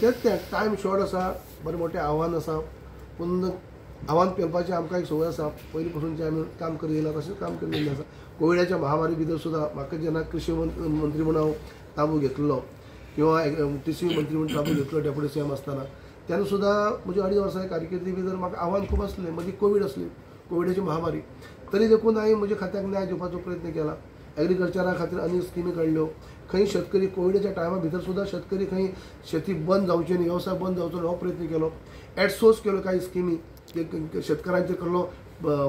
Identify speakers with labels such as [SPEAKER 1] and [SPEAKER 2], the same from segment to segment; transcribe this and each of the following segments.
[SPEAKER 1] तेच time short आसा, बरें मोठें आव्हान आसा, पूण आव्हान पेलपाची आमकां एक संवय आसा. पयलीं पासून जे आमी काम करीत येयला तशेंच काम करिल्लें आसा. कोविडाच्या महामारी भितर सुद्दां म्हाका जेन्ना कृषी मंत्री म्हणून हांव ताबो घेतलो किंवा TC मंत्री म्हणून ताबो घेतलो डेप्युटी CM आसतना, तेन्ना सुद्दां म्हजी 2.5 वर्सां कारकिर्दी भितर म्हाका आव्हान खूब आसलें. मदीं कोवीड आसली, कोविडाची महामारी. तरी देखून हांवें म्हज्या खात्याक न्याय दिवपाचो प्रयत्न केला. एग्रीकल्चरा खातीर अनेक स्किमी काडल्यो. खंय शेतकरी कोविडाच्या टायमा भितर सुद्दां शेतकरी खंय शेती बंद जावची न्ही, वेवसाय बंद जावचो न्ही, हो प्रयत्न केलो. एडसोर्स केलो काही स्किमी, शेतकऱ्यांचेर कडलो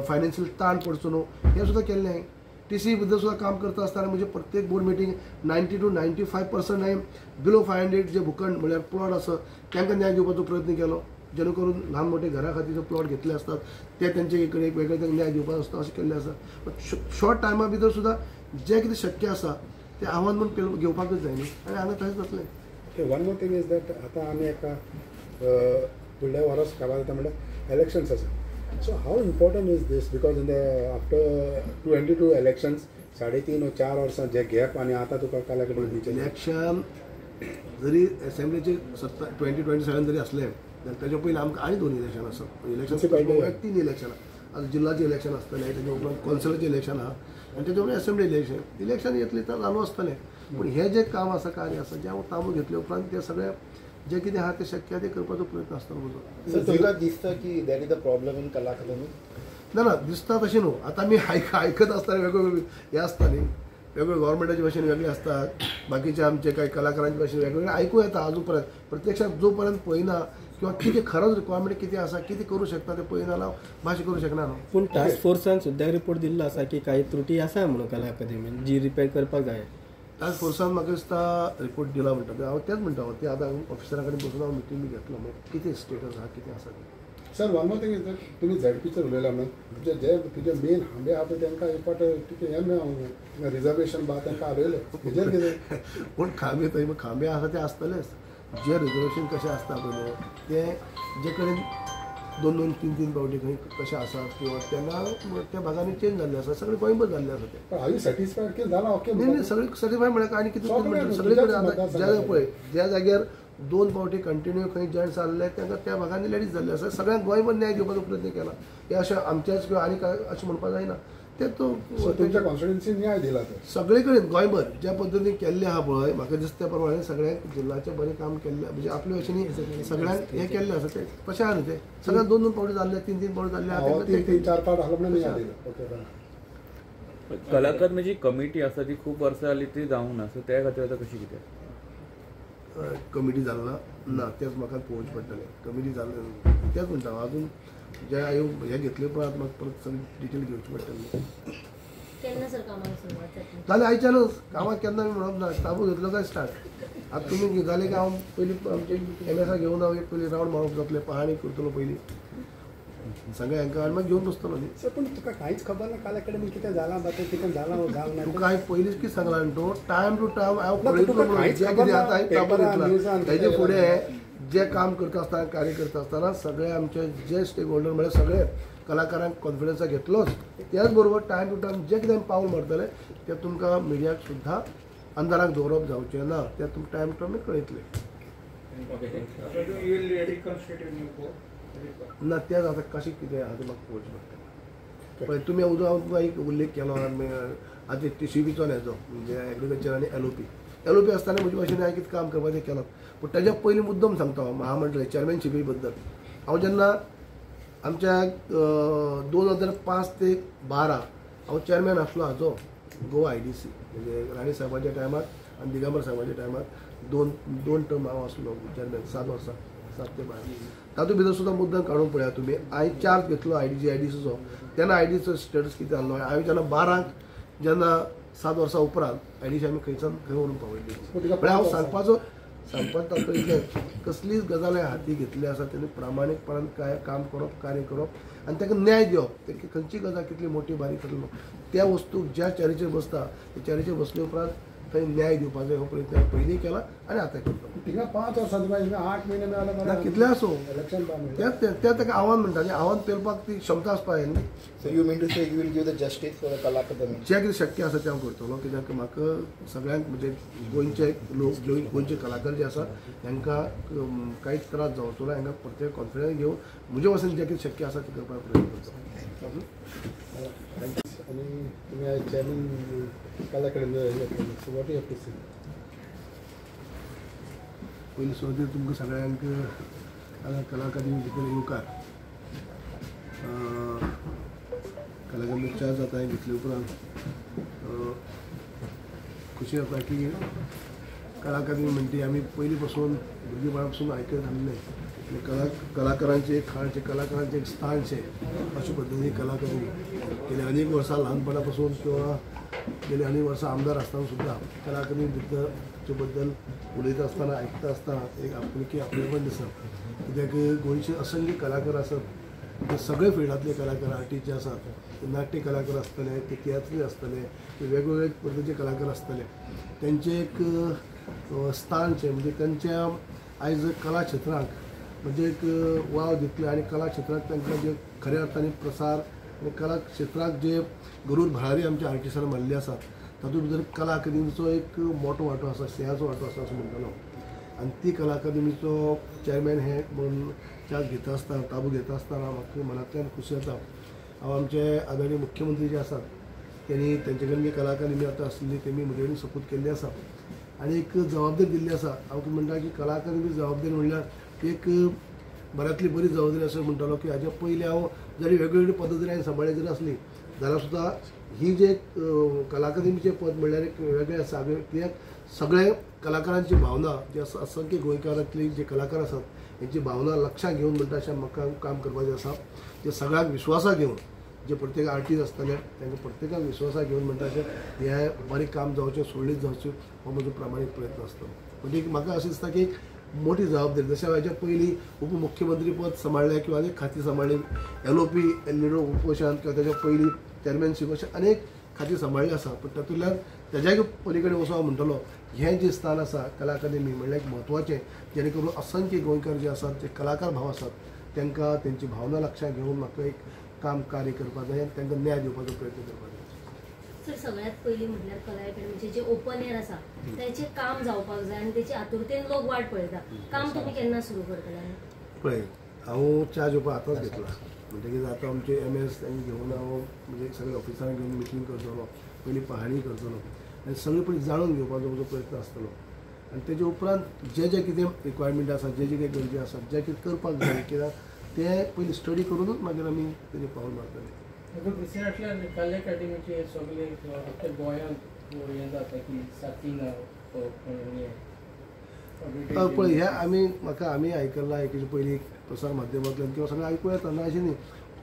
[SPEAKER 1] फायनान्शियल ताण पडचो न्हू, हें सुद्दां केल्लें हांवें. TC भितर सुद्दां काम करता आसतना म्हणजे प्रत्येक बोर्ड मिटींग 90 to 95% हांवें बिलो 500 जे भूखंड म्हळ्यार प्लॉट आसा तांकां न्याय दिवपाचो प्रयत्न केलो. जेणे करून ल्हान मोठे घरा खातीर जे प्लॉट घेतले असतात ते तेंचे कडेन एक वेगळे न्याय दिवपाचो आसता, अशें केल्लें आसा. शॉर्ट टायमा भितर सुद्दां जें कितें शक्य आसा तें आव्हान म्हणून घेवपाकच जाय न्ही, आनी हांगा तशेंच जातलें.
[SPEAKER 2] One more thing is that आतां आमी एका फुडल्या वरास काबार जाता म्हणल्यार इलेक्शन्स आसा. So how important is this? Because in the after 22 elections, 3.5 or 4 वर्सां जे गॅप आनी आतां तुका काल्या कडेन
[SPEAKER 1] इलेक्शन जरी असेंब्लीचे 2027 जरी असलें जाल्यार तेजे पयलीं आमकां आनी 2 इलेक्शन आसात. इलेक्शन 3 इलेक्शनां आतां जिल्ल्याचें इलेक्शन आसतलें, तेजे उपरांत कौन्सिलाचें इलेक्शन आहा आनी तेजे उपरांत असेंब्ली इलेक्शन येतलें तर चालू आसतलें. पूण हें जें काम आसा, कार्य आसा, जें हांव ताबो घेतले उपरांत तें सगळें जे कितें आहा तें शक्य ते करपाचो प्रयत्न आसता म्हजो.
[SPEAKER 3] तुका दिसता की that is the problem in कला अकादमी?
[SPEAKER 1] ना दिसता तशें न्हू. आतां आमी आयकत आसतना वेगवेगळे हे आसता न्ही, वेगवेगळे गव्हर्मेंटाचे भाशेन वेगळे आसतात, बाकीचे आमचे काही कलाकारांचे भाशेन वेगवेगळे आयकूं येता. अजून पर्यंत प्रत्यक्षात जो पर्यंत पळयना किंवा कितें खरोच रिक्वायरमेंट कितें आसा, कितें करूं शकता तें पळयना जाल्यार भाशा करूं शकना न्हू.
[SPEAKER 4] पूण टास्क फोर्सान सुद्दां रिपोर्ट दिल्लो आसा की काही त्रुटी आसा म्हणून कला अकादमीन जी रिपेर करपाक जाय.
[SPEAKER 1] टास्क फोर्सान म्हाका दिसता रिपोर्ट दिला म्हणटा. हांव तेंच म्हणटा, ते आतां ऑफिसरा कडेन बसून हांव मिटींग बी घेतलो, मागीर कितें स्टेटस आहा, कितें आसा.
[SPEAKER 2] Sir one more thing is that तुमी ZPचेर उलयला न्हू, जे तुजे मेन हांबे आहा पळय तांकां एक फावट तुका हें मेळोंक रिजर्वेशन बा तांकां आलयले हेजेर कितें?
[SPEAKER 1] पूण खांबे आसा ते आसतलेच. जे रिजर्वेशन कशें आसता पळय न्हू, तें जे कडेन 2-2, 3-3 पावटी खंय कशें आसात किंवा तेन्ना त्या भागांनी चेंज जाल्ले आसा, सगळे गोंयभर जाल्ले आसा ते.
[SPEAKER 2] पूण हांव सॅटिस्फायड केलें जालां. ओके
[SPEAKER 1] न्ही, सगळे सॅटिस्फाय म्हळ्यार आनी कितें सगळे कडेन आतां ज्या पळय ज्या जाग्यार 2 पावटी कंटिन्यू खंय जॉयंट जाल्ले तांकां त्या भागांनी लेडीज जाल्ले आसा. सगळ्यांक गोंयभर न्याय दिवपाचो प्रयत्न केला. हे अशें आमच्याच किंवा आनी काय अशें म्हणपाक जायना. ते
[SPEAKER 2] तुमच्या कॉन्स्टिट्युएन्सीन न्याय दिला तर
[SPEAKER 1] सगळे कडेन गोंयभर ज्या पद्दतीन केल्लें आहा पळय, म्हाका दिसता त्या प्रमाणे सगळ्यांक जिल्ल्याचें बरें काम केल्लें, म्हणजे आपले भशेन सगळ्यांक हें केल्लें आसा. ते तशें आहा न्ही, ते सगळ्यांक 2-2 पावटी जाल्ले, 3-3 पावटी जाल्ले आहा.
[SPEAKER 2] 3-4 पावट आसलो म्हणून न्याय दिला. ओके.
[SPEAKER 5] कला अकादमीची कमिटी आसा ती खूब वर्सां जाली ती जावंक ना, सो त्या खातीर आतां कशी कितें
[SPEAKER 1] कमिटी जाल्ला ना, तेच म्हाका पळोवचें पडटलें. कमिटी जाल्लें तेच म्हणटा हांव. अजून जे हांवें हे घेतले उपरांत म्हाका परत सगळी डिटेल घेवची पडटली. जालें आयच्यानूच कामाक केन्ना म्हणप ना, ताबो घेतलो काय स्टार्ट. आतां तुमी जालें की हांव पयलीं आमचे MSA घेवन हांव एक पयलीं रावंड मारप जातलें, पाहणी करतलो पयलीं सगळें हांकां आनी मागीर घेवन बसतलो न्ही.
[SPEAKER 2] सर पूण तुका कांयच खबर ना कला अकादमी कितें जालां बाकी कितें जालां जावंक ना.
[SPEAKER 1] तुका हांवें पयलींच कितें सांगलां न्ही, तो टायम टू टायम हांव पळयतलो म्हणून जें कितें आतां हांवें ताबो घेतला हेजे फुडें जे काम करता आसतना, कार्य करता आसतना सगळे आमचे जे स्टेक होल्डर म्हळ्यार सगळे कलाकारांक कॉन्फिडन्साक घेतलोच. त्याच बरोबर टायम टू टायम जे कितें पावल मारतले ते तुमकां मिडियाक सुद्दां अंधाराक दवरप जावचें ना, ते तुमकां टायम टू टायम कळयतलें. ना तेच आतां कशें कितें आहा तें म्हाका पळोवचें पडटलें. पळय तुमी हांव तुका एक उल्लेख केलो आतां TCBचो हेजो म्हणजे एग्रीकल्चर आनी LOP आसतना म्हजे भशेन हांवें कितें काम करपाचें केलां. पूण ताच्या पयलीं मुद्दम सांगता हांव महामंडळ चॅरमॅनशिपी बद्दल. हांव जेन्ना आमच्या 2005 ते 12 हांव चॅरमॅन आसलो हाजो गोवा IDC, म्हणजे राणी साहेबाच्या टायमार आनी दिगंबर साहेबाच्या टायमार दोन टर्म हांव आसलो चॅरमॅन, 7 वर्सां, 7 ते 12. तातूंत भितर सुद्दां मुद्दम काडून पळया तुमी. हांवें चार्ज घेतलो IDCचो. तेन्ना IDCचो स्टेटस कितें जाल्लो, हांवें जेन्ना 12 जेन्ना 7 वर्सां उपरांत IDC आमी खंयच्यान खंय व्हरून पावयली. पण हांव सांगपाचो तातूंत इतलें कसलीच गजाल हाती घेतली आसा तेणी प्रामाणीकपणान काम करप, कार्य करप आनी ताका न्याय दिवप. खंयची गजाल कितली मोठी बारीक करतलो त्या वस्तूक ज्या चॅरीचेर बसता त्या चॅरीचेर बसले उपरांत थंय न्याय दिवपाचो हो प्रयत्न पयलीं केला आनी आतां करता.
[SPEAKER 2] थिंगा 5 वर्सां तुका हिंगा 8 म्हयने
[SPEAKER 1] ना
[SPEAKER 2] मेळ्ळा
[SPEAKER 1] कितले आसूं
[SPEAKER 2] इलेक्शन
[SPEAKER 1] तें ताका आव्हान म्हणटा आनी आव्हान पेलपाक ती क्षमता आसपा जाय न्ही.
[SPEAKER 3] So you mean to say you will give the justice for the Kala Akademi?
[SPEAKER 1] जें कितें शक्य आसा तें हांव करतलो कित्याक म्हाका सगळ्यांक म्हणजे गोंयचे लोक गोंयचे कलाकार जे आसा तांकां कांयच त्रास जावचो ना हांकां प्रत्येक कॉन्फिडन्स घेवन म्हजे वचून जें कितें शक्य आसा तें करपाक प्रयत्न करतलो.
[SPEAKER 2] आणि तुम्ही आज chairman Kala Academy so what you have to say?
[SPEAKER 1] पयलीं सुरवातेर तुमकां सगळ्यांक कला अकादमी भितर येवकार. कला अकादमी चार जाता घेतले उपरांत खुशी जाता की कला अकादमी म्हणटी आमी पयलीं पासून भुरगेपणा पासून आयकत आसले कलाकारांचे एक खाणचे कलाकारांचे एक स्थानचे अशे पद्दतीन कला अकादमी गेले अनेक वर्सां ल्हानपणा पासून किंवा गेले अनेक वर्सां आमदार आसतना सुद्दां कला अकादमी भितर बद्दल उलयता आसतना आयकता आसतना एक आपुलकी आपलेपण दिसता. कित्याक गोंयचे असंख्य कलाकार आसात ते सगळे फिल्डांतले कलाकार आर्टिस्ट जे आसात ते नाट्य कलाकार आसतले ते तियात्री आसतले ते वेगवेगळे पद्दतीचे कलाकार आसतले तेंचे एक स्थानचे म्हणजे त्यांच्या आयज कला क्षेत्रांक म्हणजे एक वाव दितले आनी कला क्षेत्रांत तांकां जे खऱ्या अर्थान प्रसार आनी कला क्षेत्रांत जे गरूर भरारी आमच्या आर्टिस्टांनी मारल्ली आसात तातूंत भितर कला अकादमीचो एक मोठो वांटो आसा सिंहाचो वांटो आसा असो म्हणटलो. आनी ती कला अकादमीचो चेअरमॅन हे म्हणून चार्ज घेता आसतना ताबो घेता आसतना म्हाका मनांतल्यान खुशी जाता. हांव आमचे आदरणीय मुख्यमंत्री जे आसात त्यांनी तेंचे कडेन कला अकादमी आतां आसली तेमी म्हजे कडेन सपोर्ट केल्ली आसा आनी एक जबाबदारी दिल्ली आसा. हांव म्हणटा की कला अकादमी जबाबदारी म्हणल्यार एक बऱ्यांतली बरी जबाबदारी अशें म्हणटालो की हाज्या पयलीं हांव जरी वेगवेगळी पद्दतीन हांवें सांबाळ्ळी जरी आसली जाल्यार सुद्दां ही जे कला अकादमीचें पद म्हणल्यार एक वेगळें आसा कित्याक सगळे कलाकारांची भावना जे असंख्य गोंयकारांतली जे कलाकार आसात हेंची भावना लक्षांत घेवन म्हणटा अशें म्हाका काम करपाचें आसा. जे सगळ्यांक विश्वासाक घेवन जे प्रत्येक आर्टिस्ट आसतले तांकां प्रत्येकाक विश्वासाक घेवन म्हणटा अशें हें बारीक काम जावचें सोडलीत जावचें हो म्हजो प्रामाणीक प्रयत्न आसतलो. म्हणजे म्हाका अशें दिसता की मोठी जबाबदारी जशें हाच्या पयलीं उपमुख्यमंत्री पद सांबाळ्ळें किंवा अनेक खातीं सांबाळ्ळीं LOP लिडर उपोशण किंवा ताच्या पयलीं चेअरमॅनशीप अशें अनेक खातीं सांबाळ्ळीं आसा पूण तातूंतल्यान तेज्याय पली कडेन वचून हांव म्हणटलो हें जें स्थान आसा कला अकादमी म्हणल्यार एक म्हत्वाचें जेणे करून असंख्य गोंयकार जे आसात जे कलाकार भाव आसात तांकां तेंची भावना लक्षांत घेवन म्हाका एक काम कार्य करपाक जाय आनी तांकां न्याय दिवपाचो प्रयत्न करपाक जाय.
[SPEAKER 6] सर सगळ्यात पयलीं म्हटल्यार कला अकॅडमीचे जे ओपन एअर आसा त्याचे काम जावपाक जाय आनी तेची आतुरतेन लोक वाट पळयता. काम तुमी केन्ना सुरू करतले?
[SPEAKER 1] पळय हांव च्या जेवपाक आतांच घेतला म्हणटकीर आतां आमचे MS तांकां घेवन हांव म्हणजे सगळ्या ऑफिसरांक घेवन मिटींग करतलो पयलीं पाहणी करतलो आनी सगळे पयलीं जाणून घेवपाचो म्हजो प्रयत्न आसतलो आनी तेजे उपरांत जे जे कितें रिक्वायरमेंट आसा जे जे कितें गरजे आसा जे कितें करपाक जाय कित्याक ते पयलीं स्टडी करूनच मागीर आमी तेजेर पावल मारतले.
[SPEAKER 7] विसरांतल्यान कला अकॅडमीचे सगळे आख्या गोंयांत हें जाता की सारकींग
[SPEAKER 1] पळय हें आमी आयकलां एकेचे पयलीं प्रसार माध्यमांतल्यान किंवा सगळें आयकूं येता ना अशें न्ही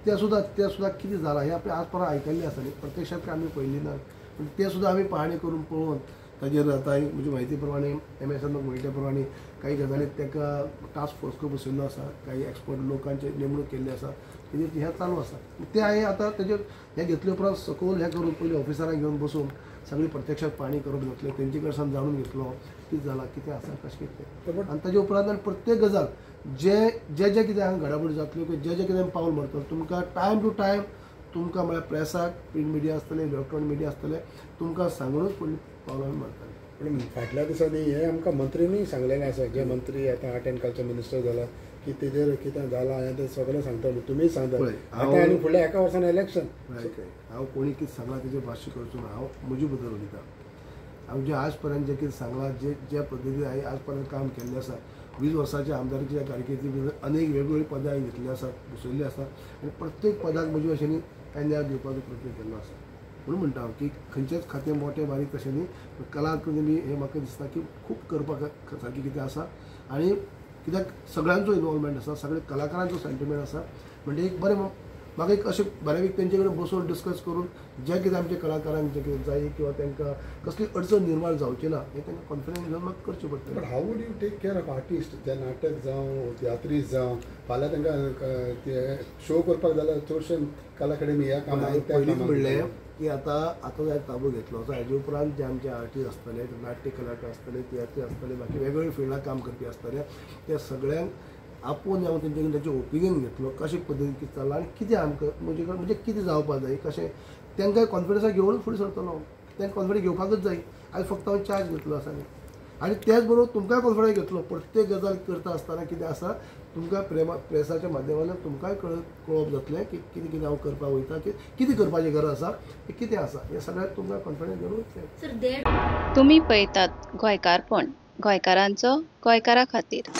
[SPEAKER 1] तें सुद्दां कितें जालां हें आमी आज पर्यंत आयकल्लें आसा न्ही प्रत्यक्षांत आमी पळयल्ली ना पूण तें सुद्दां आमी पाहणी करून पळोवन ताजेर आतां म्हजी म्हायती प्रमाणे MS म्हाका मेळिल्ल्या प्रमाणे काही गजाली ताका टास्क फोर्स बसयल्लो आसा काही एक्सपर्ट लोकांची नेमणूक केल्ली आसा तेजेर हें चालू आसा. तें हांवें आतां तेजेर हें घेतले उपरांत सकयल हें करून पयलीं ऑफिसरांक घेवन बसून सगळी प्रत्यक्षांत पाहणी करप घेतलें तेंचे कडच्यान जाणून घेतलो कितें जालां कितें आसा कशें कितें आनी ताजे उपरांत आनी प्रत्येक गजाल जे कितें हांगा घडामोडी जातल्यो जे कितें आमी पावल मारतलो तुमकां टायम टू टायम तुमकां म्हळ्यार प्रेसाक प्रिंट मिडिया आसतले इलेक्ट्रॉनीक मिडिया आसतले तुमकां सांगूनच फुडलीं पावलां आमी मारतले.
[SPEAKER 2] पण फाटल्या दिसांनी हे आमकां मंत्र्यांनी सांगलेलें आसा जे मंत्री आतां आर्ट एंड कल्चर मिनिस्टर जाला की तेजेर कितें जालां हें तें सगळें सांगता तुमी सांगता आतां आनी फुडल्या एका वर्सान इलेक्शन.
[SPEAKER 1] हांव कोणी कितें सांगलां तेजेर भाश्य करचो ना हांव म्हजे बद्दल उलयतां. हांव जे आज पर्यंत जे कितें सांगलां जे पद्दतीन हांवें आज पर्यंत काम केल्लें आसा 20 वर्सांच्या आमदारकीच्या कारकिर्दी भितर अनेक वेगवेगळी पदां हांवें घेतली आसात बसयल्ली आसा आनी प्रत्येक पदाक म्हजे भशेन हांवें न्याय दिवपाचो प्रयत्न केल्लो आसा. म्हणून म्हणटा हांव की खंयचेच खातें मोठें बारीक तशें न्ही कला अकादमी हें म्हाका दिसता की खूब करपाक सारकें कितें आसा आनी कित्याक सगळ्यांचो इनवॉल्वमेंट आसा सगळे कलाकारांचो सेंटिमेंट आसा म्हणजे एक बरें म्हाका एक अशें बऱ्यापैकी तेंचे कडेन बसून डिस्कस करून जे कितें आमच्या कलाकारांक जें कितें जाय किंवा तांकां कसली अडचण निर्माण जावची ना हें तांकां कॉन्फिडन्स घेवन म्हाका करचें पडटलें.
[SPEAKER 2] But how would you take care of artist जे नाटक जावं तियात्रीज जावं फाल्यां तांकां ते शो करपाक जाल्यार चडशे कला अकॅडमी ह्या कामाक
[SPEAKER 1] पयलींच म्हणलें की आता जाय ताबो घेतलो असो हेजे उपरांत जे आमचे आर्टिस्ट आसतले नाट्य कलाकार आसतले तियात्री आसतले बाकी वेगवेगळ्या फिल्डात काम करपी आसतले त्या सगळ्यांक आपूण हांव तेंचे ओपिनियन घेतलो कशे पद्दतीन कितें चल्लां आनी कितें आमकां म्हणजे कितें जावपा जाय कशें तांकां कॉन्फिडन्सा घेवन फुडें सरतलो तांकां कॉन्फिडन्स घेवपाकूच जाय आयज फक्त हांवें चार्ज घेतलो आसा न्ही आनी त्याच बरोबर तुमकांय कॉन्फिडन्स घेतलो प्रत्येक गजाल करता आसतना कितें आसा तुमकां प्रेसाच्या माध्यमांतल्यान तुमकांय कळप जातलें की कितें कितें हांव करपाक वयता कितें करपाचें गरज आसा कितें आसा हें सगळ्याक तुमकां कॉन्फिडन्स घेवन वयतलें.
[SPEAKER 8] तुम्ही पळयतात गोंयकारपण गोंयकारांचो गोंयकारा खातीर.